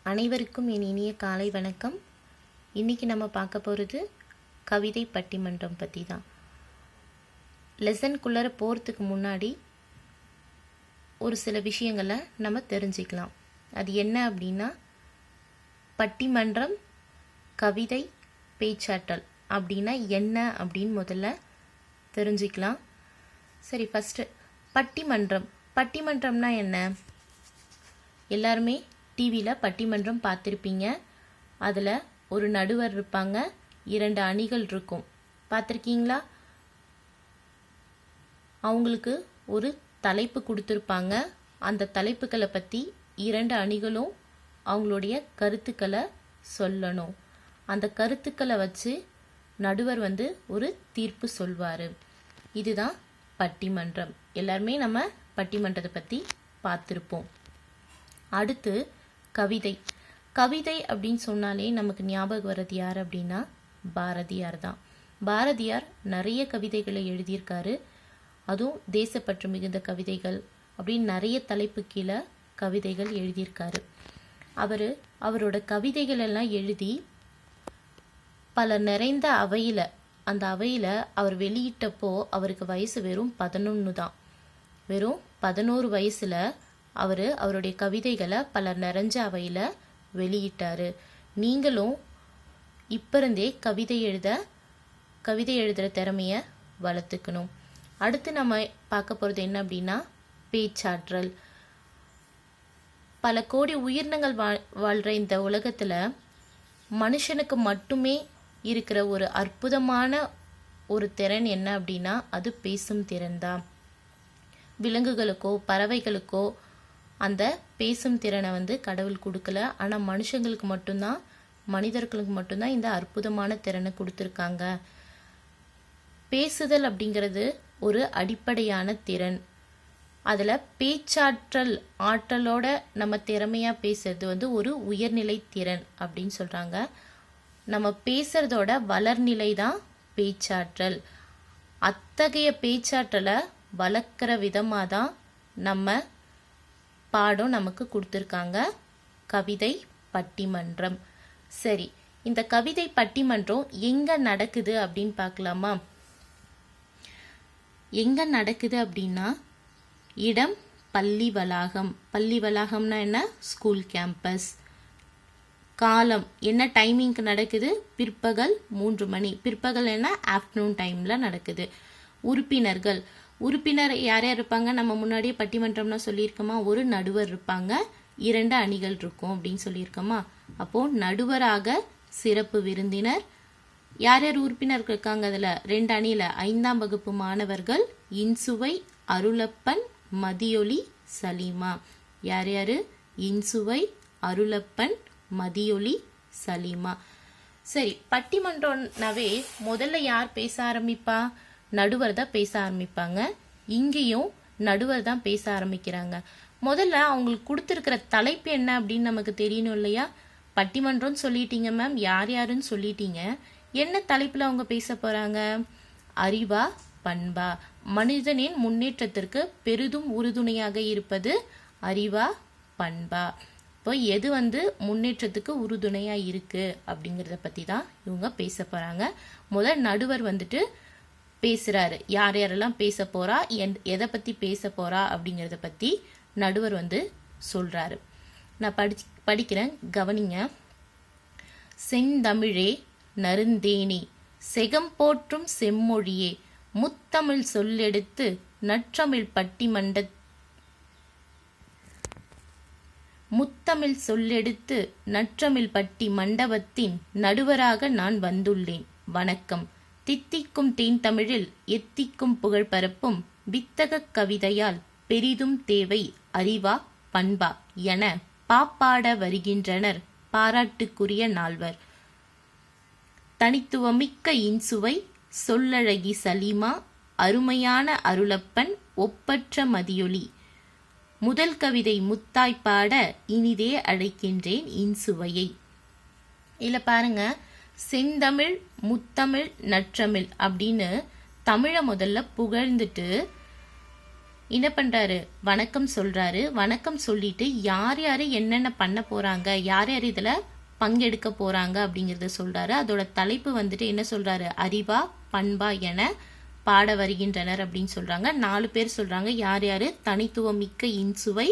அனைவருக்கும் என் இனிய காலை வணக்கம். இன்றைக்கி நம்ம பார்க்க போகிறது கவிதை பட்டிமன்றம் பற்றி தான். லெசனுக்குள்ளே போகிறதுக்கு முன்னாடி ஒரு சில விஷயங்களை நம்ம தெரிஞ்சுக்கலாம். அது என்ன அப்படின்னா, பட்டிமன்றம், கவிதை, பேச்சாற்றல் அப்படின்னா என்ன அப்படின்னு முதல்ல தெரிஞ்சுக்கலாம். சரி, ஃபஸ்ட்டு பட்டிமன்றம்னா என்ன? எல்லாருமே டிவியில் பட்டிமன்றம் பார்த்துருப்பீங்க. அதில் ஒரு நடுவர் இருப்பாங்க, 2 அணிகள் இருக்கும். பார்த்துருக்கீங்களா? அவங்களுக்கு ஒரு தலைப்பு கொடுத்துருப்பாங்க. அந்த தலைப்புகளை பற்றி 2 அணிகளும் அவங்களுடைய கருத்துக்களை சொல்லணும். அந்த கருத்துக்களை வச்சு நடுவர் ஒரு தீர்ப்பு சொல்வார். இதுதான் பட்டிமன்றம். எல்லாருமே நம்ம பட்டிமன்றத்தை பற்றி பார்த்துருப்போம். அடுத்து கவிதை அப்படின்னு சொன்னாலே நமக்கு ஞாபகம் வர்றது யார் அப்படின்னா பாரதியார் தான். பாரதியார் நிறைய கவிதைகளை எழுதியிருக்காரு. அதுவும் தேசப்பற்று மிகுந்த கவிதைகள் அப்படின்னு நிறைய தலைப்பு கீழே கவிதைகள் எழுதியிருக்காரு. அவரோட கவிதைகள் எல்லாம் எழுதி பல நிறைந்த அவையில், அந்த அவையில் அவர் வெளியிட்டப்போ அவருக்கு வயசு வெறும் 11 தான். வெறும் 11 வயசில் அவருடைய கவிதைகளை பல நிறைஞ்ச அவையில் வெளியிட்டார். நீங்களும் இப்போ இருந்தே கவிதை எழுதுகிற திறமையை வளர்த்துக்கணும். அடுத்து நம்ம பார்க்க போகிறது என்ன அப்படின்னா பேச்சாற்றல். பல கோடி உயிரினங்கள் வாழ்கிற இந்த உலகத்தில் மனுஷனுக்கு மட்டுமே இருக்கிற ஒரு அற்புதமான ஒரு திறன் என்ன அப்படின்னா அது பேசும் திறன் தான். விலங்குகளுக்கோ பறவைகளுக்கோ அந்த பேசும் திறனை கடவுள் கொடுக்கல. ஆனால் மனிதர்களுக்கு மட்டும்தான் இந்த அற்புதமான திறனை கொடுத்துருக்காங்க. பேசுதல் அப்படிங்கிறது ஒரு அடிப்படையான திறன். அதில் பேச்சாற்றல், ஆற்றலோட நம்ம திறமையாக பேசுறது ஒரு உயர்நிலை திறன் அப்படின்னு சொல்கிறாங்க. நம்ம பேசுறதோட வளர்நிலை தான் பேச்சாற்றல். அத்தகைய பேச்சாற்றலை வளர்க்குற விதமாக தான் நம்ம பாடம் நமக்கு கொடுத்துருக்காங்க, கவிதை பட்டிமன்றம். சரி, இந்த கவிதை பட்டிமன்றம் எங்கே நடக்குது அப்படின்னு பார்க்கலாமா? எங்கே நடக்குது அப்படின்னா இடம் பள்ளி வளாகம். பள்ளி வளாகம்னா என்ன? School campus. காலம் என்ன டைமிங்க்கு நடக்குது? பிற்பகல் 3 மணி. பிற்பகல் என்ன? ஆஃப்டர்நூன் டைமில் நடக்குது. உறுப்பினர் யார் இருப்பாங்க? நம்ம முன்னாடியே பட்டிமன்றம்னா சொல்லியிருக்கோமா, ஒரு நடுவர் இருப்பாங்க, 2 அணிகள் இருக்கும் அப்படின்னு சொல்லியிருக்கோமா. அப்போது நடுவராக சிறப்பு விருந்தினர். யார் உறுப்பினர்கள் இருக்காங்க? அதில் 2 அணியில் 5ஆம் வகுப்பு மாணவர்கள் இன்சுவை, அருளப்பன், மதியொலி, சலீமா. யார்? இன்சுவை, அருளப்பன், மதியொலி, சலீமா. சரி, பட்டிமன்றம்னாவே முதல்ல யார் பேச ஆரம்பிப்பா? நடுவர் தான் பேச ஆரம்பிப்பாங்க. இங்கேயும் நடுவர் தான் பேச ஆரம்பிக்கிறாங்க. முதல்ல அவங்களுக்கு கொடுத்துருக்கிற தலைப்பு என்ன அப்படின்னு நமக்கு தெரியணும் இல்லையா? பட்டிமன்றம்னு சொல்லிட்டீங்க மேம், யாருன்னு சொல்லிட்டீங்க. என்ன தலைப்பில் அவங்க பேச போகிறாங்க? அறிவா பண்பா? மனிதனின் முன்னேற்றத்திற்கு பெரிதும் உறுதுணையாக இருப்பது அறிவா பண்பா? இப்போ எது முன்னேற்றத்துக்கு உறுதுணையாக இருக்குது அப்படிங்கிறத பற்றி தான் இவங்க பேச போகிறாங்க. முதல் நடுவர் பேசுகிறாரு. யாரெல்லாம் பேச போகிறா, எதை பற்றி பேச போகிறா அப்படிங்கிறத பற்றி நடுவர் சொல்கிறாரு. நான் படிக்கிறேன், கவனிங்க. செந்தமிழே நருந்தேனி, செகம் போற்றும் செம்மொழியே, முத்தமிழ் சொல்லெடுத்து நற்றமிழ் பட்டி மண்டபத்தின் நடுவராக நான் வந்துள்ளேன். வணக்கம். தித்திக்கும் தேன் தமிழில் எத்திக்கும் புகழ் பரப்பும் வித்தக கவிதையால் பெரிதும் தேவை அறிவா பண்பா என பாப்பாட வருகின்றனர் பாராட்டுக்குரிய நால்வர். தனித்துவமிக்க இன்சுவை, சொல்லழகி சலீமா, அருமையான அருளப்பன், ஒப்பற்ற மதியொலி. முதல் கவிதை முத்தாய்ப்பாட இனிதே அழைக்கின்றேன் இன்சுவையை. இல்ல பாருங்க, செந்தமிழ், முத்தமிழ், நற்றமிழ் அப்படின்னு தமிழை முதல்ல புகழ்ந்துட்டு என்ன பண்றாரு, வணக்கம் சொல்றாரு. வணக்கம் சொல்லிட்டு யார் யாரு என்னென்ன பண்ண போறாங்க, யார் யார் இதுல பங்கெடுக்க போறாங்க அப்படிங்கறத சொல்றாரு. அதோட தலைப்பு வந்துட்டு என்ன சொல்றாரு, அறிவா பண்பா என பாட வருகின்றனர் அப்படின்னு சொல்றாங்க. 4 பேர் சொல்றாங்க. யார் யாரு, தனித்துவம் மிக்க இன்சுவை,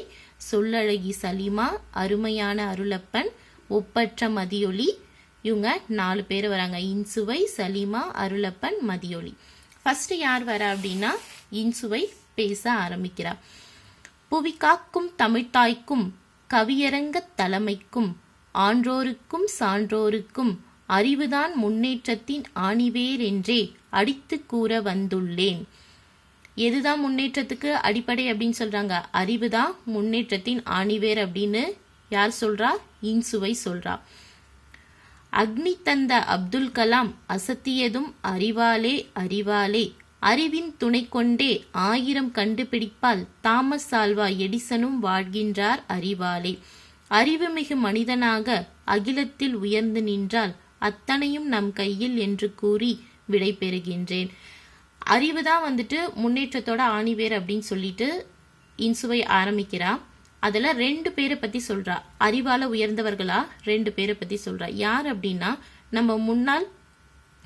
சொல்லழகி சலீமா, அருமையான அருளப்பன், ஒப்பற்ற மதியொலி. இவங்க 4 பேர் வராங்க. இன்சுவை, சலீமா, அருளப்பன், மதியொலி. ஃபர்ஸ்ட் யார் வர அப்படின்னா இன்சுவை பேச ஆரம்பிக்கிறார். புவி காக்கும் தமிழ்த்தாய்க்கும் கவியரங்க தலைமைக்கும் ஆன்றோருக்கும் சான்றோருக்கும் அறிவுதான் முன்னேற்றத்தின் ஆணிவேர் என்றே அடித்து கூற வந்துள்ளேன். எதுதான் முன்னேற்றத்துக்கு அடிப்படை அப்படின்னு சொல்றாங்க, அறிவுதான் முன்னேற்றத்தின் ஆணிவேர் அப்படின்னு யார் சொல்றா, இன்சுவை சொல்றா. அக்னி தந்த அப்துல் கலாம் அசத்தியதும் அறிவாலே அறிவாலே, அறிவின் துணை கொண்டே 1000 கண்டுபிடிப்பால் தாமஸ் ஆல்வா எடிசனும் வாழ்கின்றார் அறிவாலே. அறிவுமிகு மனிதனாக அகிலத்தில் உயர்ந்து நின்றால் அத்தனையும் நம் கையில் என்று கூறி விடை பெறுகின்றேன். அறிவுதான் வந்துட்டு முன்னேற்றத்தோட ஆணிவேர் அப்படின்னு சொல்லிட்டு இன்சுவை ஆரம்பிக்கிறா. அதுல 2 பேரை பத்தி சொல்றா. அறிவால உயர்ந்தவர்களா 2 பேரை பத்தி சொல்றா. யார் அப்படின்னா நம்ம முன்னாள்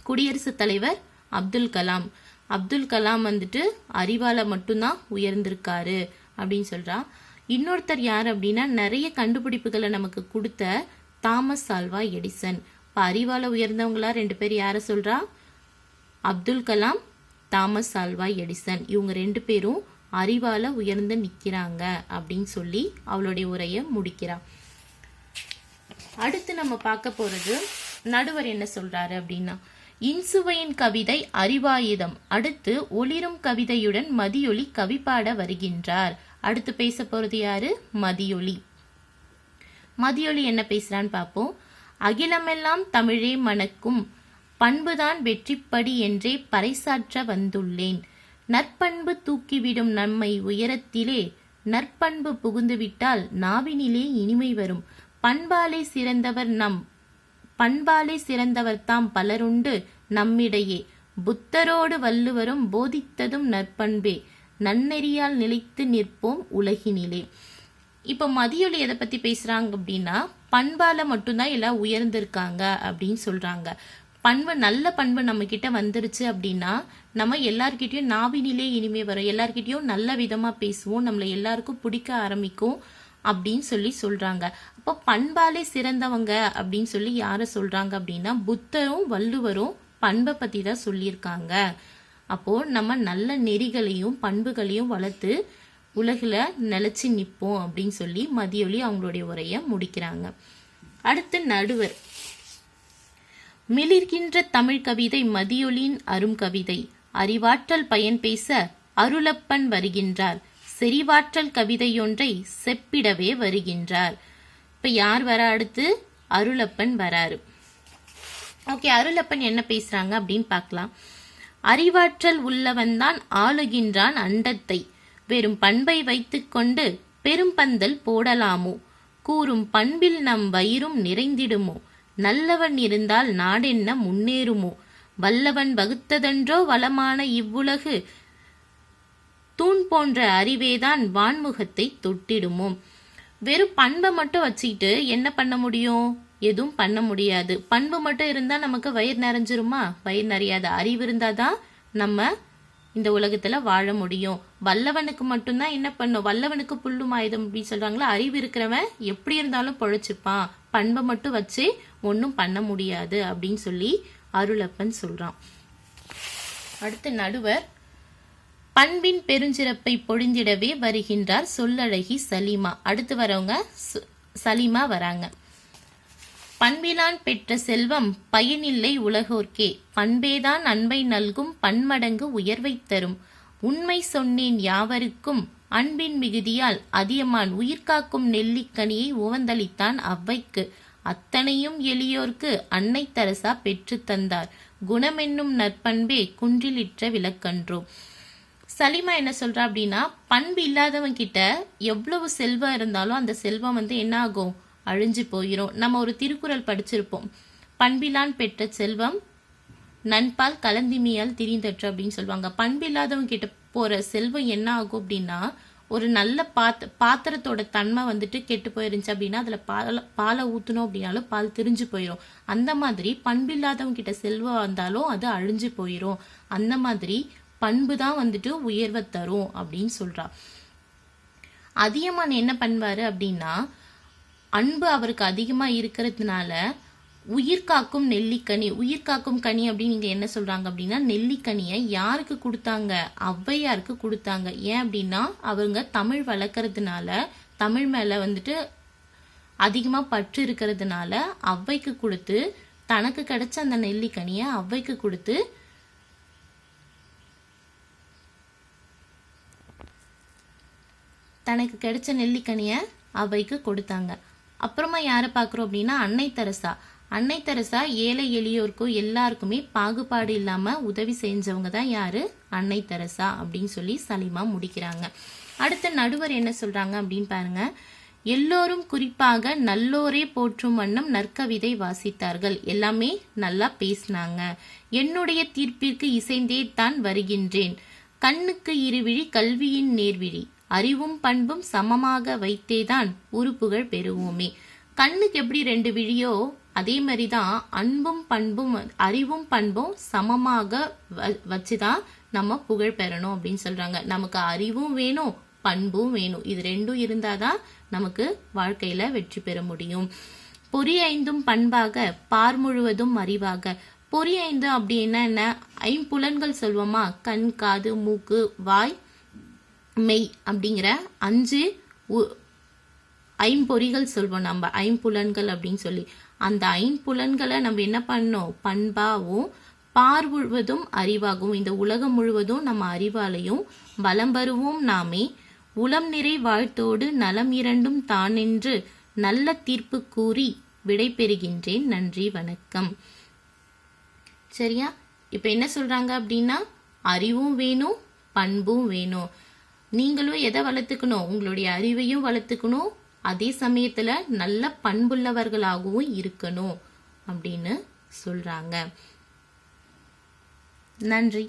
குடியரசுத் தலைவர் அப்துல் கலாம். அப்துல் கலாம் வந்துட்டு அறிவால மட்டும்தான் உயர்ந்திருக்காரு அப்படின்னு சொல்றா. இன்னொருத்தர் யார் அப்படின்னா நிறைய கண்டுபிடிப்புகளை நமக்கு கொடுத்த தாமஸ் ஆல்வா எடிசன். இப்ப அறிவால உயர்ந்தவங்களா 2 பேர் யார சொல்றா, Abdul Kalam, Thomas Alva Edison. இவங்க 2 பேரும் அறிவால உயர்ந்து நிக்கிறாங்க அப்படின்னு சொல்லி அவளுடைய உரையை முடிக்கிறா. அடுத்து நம்ம பார்க்க போறது நடுவர் என்ன சொல்றாரு அப்படின்னா, இன்சுவையின் கவிதை அறிவாயுதம். அடுத்து ஒளிரும் கவிதையுடன் மதியொலி கவி பாட வருகின்றார். அடுத்து பேச போறது யாரு, மதியொலி. மதியொலி என்ன பேசுறான்னு பார்ப்போம். அகிலமெல்லாம் தமிழே மணக்கும், பண்புதான் வெற்றிப்படி என்றே பறைசாற்ற வந்துள்ளேன். நற்பண்பு தூக்கிவிடும் நம்மை உயரத்திலே, நற்பண்பு புகுந்துவிட்டால் நாவினிலே இனிமை வரும். பண்பாலே சிறந்தவர் தாம் பலருண்டு நம்மிடையே, புத்தரோடு வள்ளுவரும் போதித்ததும் நற்பண்பே, நன்னெறியால் நிலைத்து நிற்போம் உலகினிலே. இப்ப மதியொலி எதை பத்தி பேசுறாங்க அப்படின்னா, பண்பால மட்டும்தான் எல்லாம் உயர்ந்திருக்காங்க அப்படின்னு சொல்றாங்க. பண்பு, நல்ல பண்பு நம்ம கிட்ட வந்துருச்சு அப்படின்னா நம்ம எல்லார்கிட்டயும் நாவினிலே இனிமே வரும், எல்லார்கிட்டயும் நல்ல விதமா பேசுவோம், நம்மள எல்லாருக்கும் பிடிக்க ஆரம்பிக்கும் அப்படின்னு சொல்லி சொல்றாங்க. அப்போ பண்பாலே சிறந்தவங்க அப்படின்னு சொல்லி யார சொல்றாங்க அப்படின்னா புத்தரும் வள்ளுவரும் பண்பை பத்தி தான் சொல்லியிருக்காங்க. அப்போ நம்ம நல்ல நெறிகளையும் பண்புகளையும் வளர்த்து உலகில நிலைச்சு நிற்போம் அப்படின்னு சொல்லி மதியொலி அவங்களுடைய உரையை முடிக்கிறாங்க. அடுத்து நடுவர். மிளிர்கின்ற தமிழ் கவிதை மதியொலியின் அரும் கவிதை. அறிவாற்றல் பயன் பேச அருளப்பன் வருகின்றார். செறிவாற்றல் கவிதையொன்றை செப்பிடவே வருகின்றார். இப்ப யார் வர, அடுத்து அருளப்பன் வராரு. ஓகே, அருளப்பன் என்ன பேசுறாங்க அப்படின்னு பார்க்கலாம். அறிவாற்றல் உள்ளவன்தான் ஆளுகின்றான் அண்டத்தை, வெறும் பண்பை வைத்துக்கொண்டு பெரும் பந்தல் போடலாமோ, கூறும் பண்பில் நம் வயிறும் நிறைந்திடுமோ, நல்லவன் இருந்தால் நாடென்ன முன்னேறுமோ, வல்லவன் வகுத்ததென்றோ வளமான இவ்வுலகு, தூண் போன்ற அறிவேதான் வான்முகத்தை தொட்டிடுமோ. வெறும் பண்பை மட்டும் வச்சுக்கிட்டு என்ன பண்ண முடியும், எதுவும் பண்ண முடியாது. பண்பு மட்டும் இருந்தா நமக்கு வயிறு நிறைஞ்சிருமா, வயிறு நிறையாது. அறிவு இருந்தாதான் நம்ம இந்த உலகத்துல வாழ முடியும். வல்லவனுக்கு மட்டும்தான் என்ன பண்ணும், வல்லவனுக்கு புல்லும் ஆயுதம் அப்படின்னு சொல்றாங்களா, அறிவு இருக்கிறவன் எப்படி இருந்தாலும் பொழைச்சுப்பான், பண்பை மட்டும் வச்சு ஒன்னும் பண்ண முடியாது அப்படின்னு சொல்லி அருளப்பன் சொல்றான். அடுத்து நடுவர். பண்பின் பெருஞ்சிறப்பை பொழிந்திடவே வருகின்றார் சொல்லழகி சலீமா. அடுத்து வரவங்க சலீமா வராங்க. பண்பிலான் பெற்ற செல்வம் பயனில்லை உலகோர்க்கே, பண்பேதான் அன்பை நல்கும் பன்மடங்கு உயர்வை தரும். உண்மை சொன்னேன் யாவருக்கும் அன்பின் மிகுதியால் அதியமான் உயிர்காக்கும் நெல்லிக்கனியை உவந்தளித்தான் அவ்வைக்கு, அத்தனையும் எளியோர்க்கு அன்னை தரசா பெற்று தந்தார். குணமென்னும் நற்பண்பே குன்றிலிற்ற விளக்கன்றோ. சலீமா என்ன சொல்றா அப்படின்னா, பண்பு இல்லாதவன் கிட்ட எவ்வளவு செல்வம் இருந்தாலும் அந்த செல்வம் என்ன ஆகும், அழிஞ்சு போயிரும். நம்ம ஒரு திருக்குறள் படிச்சிருப்போம், பண்பிலான் பெற்ற செல்வம் நண்பால் கலந்திமியால் திரிந்தற்று அப்படின்னு சொல்லுவாங்க. பண்பு இல்லாதவங்க கிட்ட போற செல்வம் என்ன ஆகும் அப்படின்னா, ஒரு நல்ல பாத்திரத்தோட தன்மை வந்துட்டு கெட்டு போயிருந்துச்சு அப்படின்னா அதுல பாலை ஊத்தணும் அப்படின்னாலும் பால் திரிஞ்சு போயிடும். அந்த மாதிரி பண்பில்லாதவங்க கிட்ட செல்வம் வந்தாலும் அது அழிஞ்சு போயிடும். அந்த மாதிரி பண்பு தான் வந்துட்டு உயர்வை தரும் அப்படின்னு சொல்றா. அதியமான் என்ன பண்ணுவாரு அப்படின்னா, அன்பு அவருக்கு அதிகமா இருக்கிறதுனால உயிர்காக்கும் நெல்லிக்கனி, உயிர்காக்கும் கனி அப்படின்னு நீங்க என்ன சொல்றாங்க அப்படின்னா, நெல்லிக்கனியை யாருக்கு கொடுத்தாங்க? ஔவையாருக்கு கொடுத்தாங்க. ஏன் அப்படின்னா அவங்க தமிழ் வளர்க்கறதுனால, தமிழ் மேல வந்துட்டு அதிகமா பற்று இருக்கிறதுனால ஔவைக்கு கொடுத்து, தனக்கு கிடைச்ச அந்த நெல்லிக்கனியை ஔவைக்கு கொடுத்து தனக்கு கிடைச்ச நெல்லிக்கனியை ஔவைக்கு கொடுத்தாங்க. அப்புறமா யாரை பார்க்குறோம் அப்படின்னா, அன்னை தெரசா. அன்னை தெரசா ஏழை எளியோருக்கும் எல்லாருக்குமே பாகுபாடு இல்லாம உதவி செஞ்சவங்க தான் யாரு? அன்னை தெரசா அப்படின்னு சொல்லி சலிமா முடிக்கிறாங்க. அடுத்த நடுவர் என்ன சொல்றாங்க அப்படின்னு பாருங்க. எல்லோரும் குறிப்பாக நல்லோரே போற்றும் வண்ணம் நற்கவிதை வாசித்தார்கள். எல்லாமே நல்லா பேசினாங்க. என்னுடைய தீர்ப்பிற்கு இசைந்தே தான் வருகின்றேன். கண்ணுக்கு இருவிழி கல்வியின் நேர்விழி, அறிவும் பண்பும் சமமாக வைத்தேதான் உறுப்புகள் பெறுவோமே. கண்ணுக்கு எப்படி 2 விழியோ அதே மாதிரிதான் அன்பும் பண்பும் அறிவும் பண்பும் சமமாக வச்சுதான் நம்ம புகழ் பெறணும் அப்படின்னு சொல்றாங்க. நமக்கு அறிவும் வேணும், பண்பும் வேணும். இது 2 இருந்தாதான் நமக்கு வாழ்க்கையில வெற்றி பெற முடியும். பொறி 5 பண்பாக, பார் முழுவதும் அறிவாக. பொறி 5 அப்படின்னா என்ன? 5 புலன்கள் சொல்வோமா? கண், காது, மூக்கு, வாய், மெய் அப்படிங்கிற 5 ஐம்பொறிகள் சொல்வோம் நம்ம, 5 புலன்கள் அப்படின்னு சொல்லி. அந்த 5 புலன்களை நம்ம என்ன பண்ணோம்? பண்பாவும் பார் முழுவதும் அறிவாகவும், இந்த உலகம் முழுவதும் நம்ம அறிவாலையும் வலம் வருவோம் நாமே. உளம் நிறை வாழ்த்தோடு நலம் 2 தானென்று நல்ல தீர்ப்பு கூறி விடை பெறுகின்றேன். நன்றி, வணக்கம். சரியா? இப்ப என்ன சொல்றாங்க அப்படின்னா, அறிவும் வேணும், பண்பும் வேணும். நீங்களும் எதை வளர்த்துக்கணும்? உங்களுடைய அறிவையும் வளர்த்துக்கணும், அதே சமயத்துல நல்ல பண்புள்ளவர்களாகவும் இருக்கணும் அப்படின்னு சொல்றாங்க. நன்றி.